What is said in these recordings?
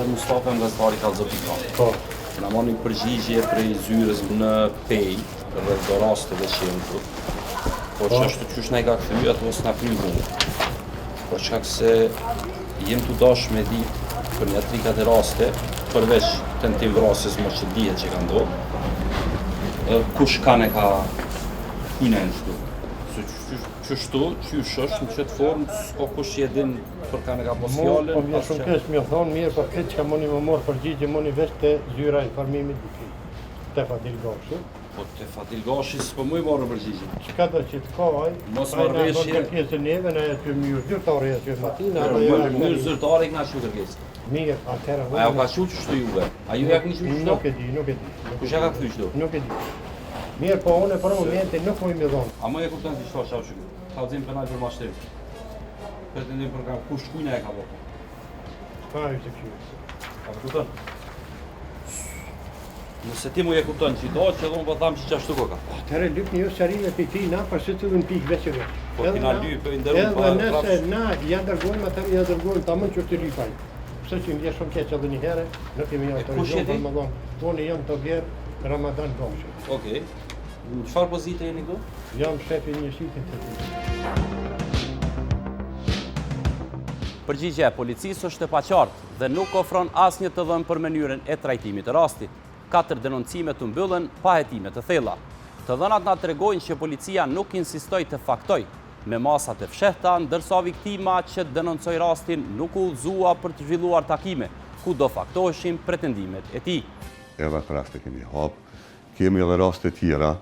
Mustafa Gazdari Kallëzopika. Po. Na marrë një përgjigje prej zyrës në Pej, rreth do rasteve që jenë këtu. Po që është të qysh na i ka kthy atë ose na kry mua. Por çka se jem të dash me ditë për një trikat e raste, përveç tentim vrasjes më që dihet që ka ndodhur. Kush kanë ka hynen këtu? Qështu, qysh është në qëtë formë, s'ko kush që din për kanë ka pos fjallën. Po vjen shumë kesh më thonë mirë për këtë që moni më morë përgjigje, moni veç të zyra informimit të Fatil Gashi. Po të Fatil Gashi s'po mu i marrë përgjigje. Çka do që të kohaj, mos marrëveshje. Ai na do kërkesë neve, na aty mënyrë zyrtare aty Fatina. Mënyrë zyrtare i na çu kërkesë. Mirë, atëherë. Ajo ka çu ç'shtu juve. A ju ja keni çu ç'shtu? Nuk e di. Kush ja ka kthy ç'do? Nuk e di. Mirë, po unë për momentin nuk më dhon. A më e kupton ti çfarë shau shikoj. Kallëzim penal për mashtrim. Pretendim për kam kush kujna e ka bërë. Pa ju të kjo. A kupton? Nëse ti mu e kupton që do që unë po tham që çashtu koka. Atëherë lyp një çarinë te ti na për të thënë pikë veç vetë. Po ti na lyp e ndërrua pa. Edhe nëse na ja dërgojmë atë ja dërgojmë tamam që të lypaj. Pse që ndjesh shumë keq edhe një herë, nuk kemi autorizuar më vonë. Unë jam të vjerë Ramadan Gashi. Okej. Në çfarë pozite jeni këtu? Jam shefi një shite të tij. Përgjigjja e policisë është e paqartë dhe nuk ofron asnjë të dhënë për mënyrën e trajtimit të rastit. 4 denoncime të mbyllen pa hetime të thella. Të dhënat na tregojnë që policia nuk insistoi të faktoj me masa të fshehta, ndërsa viktima që denoncoi rastin nuk u udhëzua për të zhvilluar takime, ku do faktoheshin pretendimet e tij. Edhe atë raste kemi hap, kemi edhe raste tjera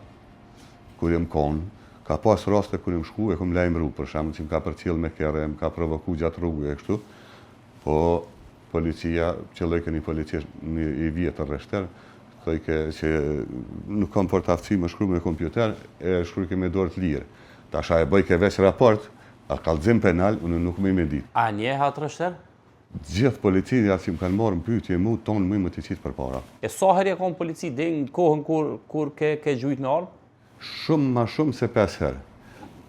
kur jem kon, ka pas raste kur jem shku e kom lajmëru, për shembull që më ka përcjell me kerre, më ka provoku gjatë rrugës e kështu, po policia, qëlloj një policia i vjetër rreshter, thojke që nuk kam për të aftësi më shkru me kompjuter, e shkru ke me dorë të lirë. Tasha e bëj ke veç raport, a kallëzim penal, unë nuk më i me ditë. A nje hatë rreshter? Gjithë policia që më kanë marrë në pyetje mu, tonë më të qitë për para. E sa herë ka polici dhe në kohën kur ke gjujt me armë? Shumë ma shumë se 5 herë.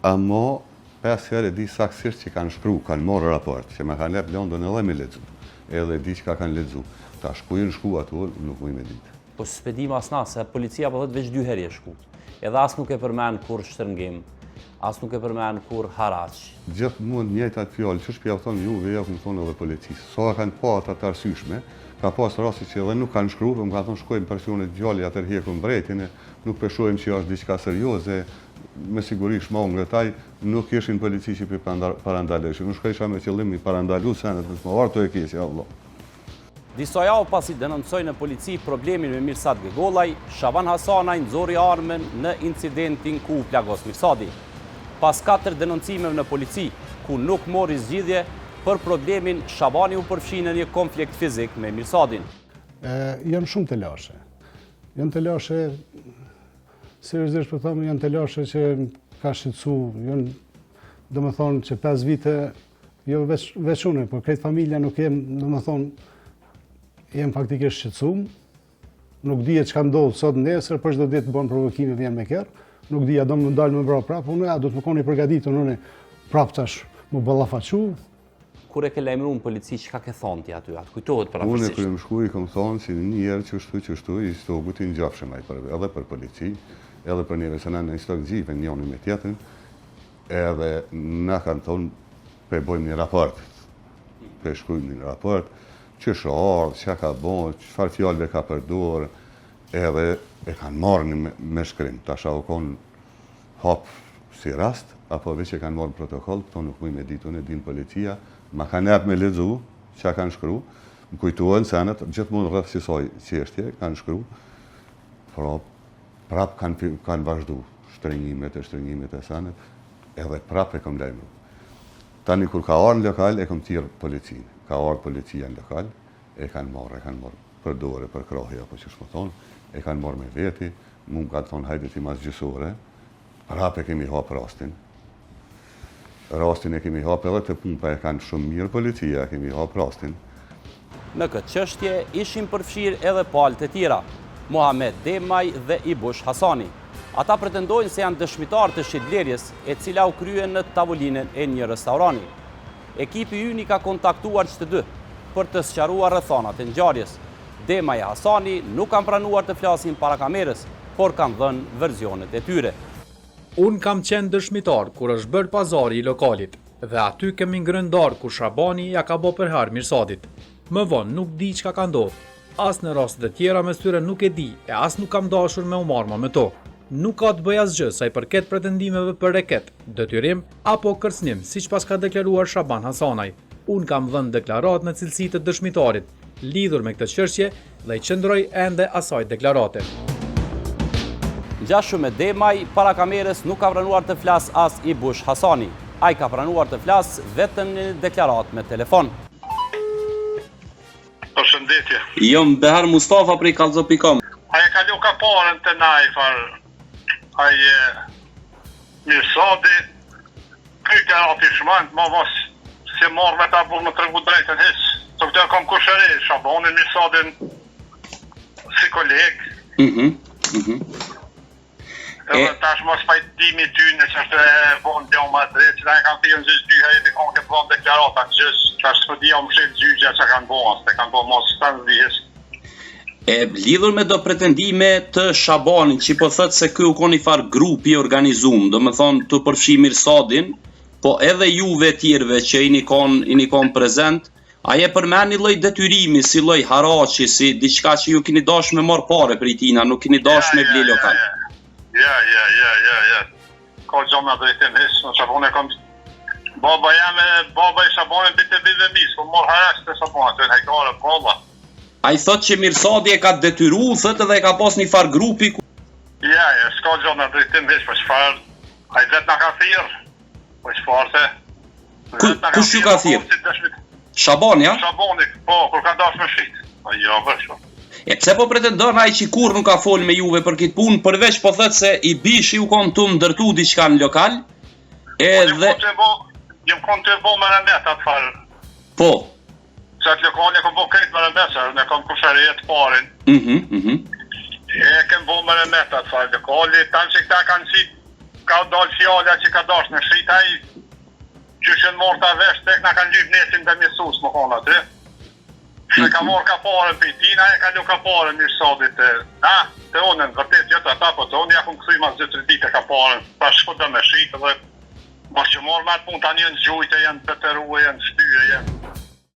Amo 5 herë e di saksisht që kanë shkru, kanë marrë raport, që me kanë lep London edhe me lexu. Edhe di që ka kanë lexu. Ta shkujnë shku ato, nuk më i me ditë. Po s'pedim asna, se policia po thot veç 2 herë e shku. Edhe as nuk e përmen kur shtërngim, as nuk e përmen kur haraq. Gjithë mund njëjtë atë fjallë, që shpja thonë juve, ja këmë thonë edhe policisë. Sa kanë pa atë arsyeshme, ka pas rasti që edhe nuk kanë shkru, më ka thonë shkojmë personet gjalli atër hjeku mbretin, nuk peshojmë që është diçka serioze, me siguri shmangë taj, nuk ishin polici që për parandaleshin. Nuk shkojsha me qëllim i parandalu senet, në smavar të e kesi, Allah. Disa javë pasi denoncoi në polici problemin me Mirsad Gegollaj, Shaban Hasanaj nxorri armën në incidentin ku u plagos Mirsadi. Pas 4 denoncimeve në polici, ku nuk mori zgjidhje, për problemin Shabani u përfshi në një konflikt fizik me Mirsadin. Janë shumë të lashe. Janë të lashe, seriozisht për thamë, janë të lashe që ka shqetësu, janë, do më thonë që 5 vite, jo veç une, por krejt familja nuk jem, do më thonë, jem faktikisht shqetësum, nuk dije që ka ndodhë sot nesër, për çdo ditë të bënë provokime vjen me kërë, nuk dija do më dalë më bra prapë, unë do të më koni përgatitur, unë prapë tash më ballafaqu. Kur e ke lajmëruar në polici, çka ke thonë ti aty? Atë kujtohet parapërsisht? Unë kur më shku i kam thonë si një herë çështu, i stogu ti ngjafshëm ai edhe për polici, edhe për neve se na në stok gjive njëri me tjetrin, edhe na kanë thonë pe bëjmë një raport. Pe shkruajmë një raport, që ardhë, që ka bon, çfarë fjalëve ka përdor, edhe e kanë marrë me shkrim. Tasha u konë hap si rast, apo veç e kanë marrë protokoll, këto nuk më me ditu në din policia, ma kanë jap me lexu, që kanë shkru, më kujtuan senet, gjithmonë rreth kësaj çështje kanë shkru, prap kanë vazhdu shtrëngimet e senet, edhe prap e kam lajmëruar. Tani kur ka ardhur në lokal e kam thirr policinë. Ka ardhur policia në lokal, e kanë marrë për dore, për krohje, apo që shmo thonë, e kanë marrë me veti, mu më ka thonë hajde ti mas gjysore, prap e kemi hap rastin. Rastin e kemi hap edhe të pumpa e kanë shumë mirë policia, kemi hap rastin. Në këtë çështje ishin përfshirë edhe palët e tjera, Muhamet Demaj dhe Ibush Hasani. Ata pretendojnë se janë dëshmitar të shitblerjes e cila u krye në tavolinën e një restorani. Ekipi ynë i ka kontaktuar çdo dy, për të sqaruar rrethonat e ngjarjes. Demaj e Hasani nuk kanë pranuar të flasin para kamerës, por kanë dhënë versionet e tyre. Unë kam qenë dëshmitar kur është bërë pazari i lokalit dhe aty kemi ngrëndar kur Shabani ja ka bo përher Mirsadit. Më vonë nuk di çka ka ndodhur. As në rastet e tjera mes tyre nuk e di e as nuk kam dashur me u marrë me to. Nuk ka të bëj asgjë sa i përket pretendimeve për reket, detyrim apo kërcënim, siç pas ka deklaruar Shaban Hasanaj. Unë kam dhënë deklaratë në cilësi të dëshmitarit, lidhur me këtë çështje dhe i qëndroj ende asaj deklarate. Ngjashëm me Demaj, para kamerës nuk ka pranuar të flas as i Bush Hasani. Ai ka pranuar të flas vetëm në deklaratë me telefon. Përshëndetje. Jam Behar Mustafa prej Kallzo.com. Ai ka lu ka parën të najfar. Ai Mirsadi pyetja aty shmend, më mos se morr me ta bull më tregu drejtën hiç. So këtë kam kushëri, Shabanin Mirsadin si koleg. Edhe tash mos pajtimi ty në çështë e von dhe më drejt, që ai kanë thënë se dy herë të kanë këtë deklarata, gjës, tash po di më shit gjyqja çka kanë bërë, se kanë bërë mos stan dihes. E lidhur me do pretendime të Shabanit, që po thët se ky u kon një far grupi organizum, do me thonë të përfshi Mirsadin, po edhe juve tjerve që i një kon prezent, a je përmen një lloj detyrimi, si lloj haraqi, si diçka që ju keni dash me marr pare për i tina, nuk keni dash me ble lokal. Ja. Ka gjona drejtim hiç, në Shabon e kam baba i Shabanit bitë bive mis, po mor haraq të Shabanit, të hajkare prova. A i thot që Mirsadi e ka detyru, thët edhe e ka pas një far grupi ku... Ja, s'ka gjona drejtim hiç, po çfarë, ai vet na ka thirr. Po çfarë se? Kush ju ka thirr? Shabani, ja? Shabani, po, kur ka dash me shit. Po jo, vësho. E pse po pretendon ai që kur nuk ka fol me juve për këtë punë, përveç po thët se i bishi u kon të ndërtu diçka në lokal, edhe... Jem kon të bo më rëndet atë farë. Po. Se atë lokal e kom bo krejt më rëndet, se ne kom kushërijet parin. E kem bo më rëndet atë farë lokali, tanë që këta kanë si, ka dalë fjalla që ka dash në shrit, ai që shënë morë ta vesh, tek na kanë lyp nesin dhe mjesus më konë aty. Se ka morë ka parën për i tina, e ka lu ka parën Mirsadit të onën, vërtet jëtë ata, po të onë ja kun këthuj mas 2-3 dite ka parën, pa shkuta me shritë dhe mos që morë me atë punë, ta njën gjujtë, janë të rruë, janë shtyre, janë.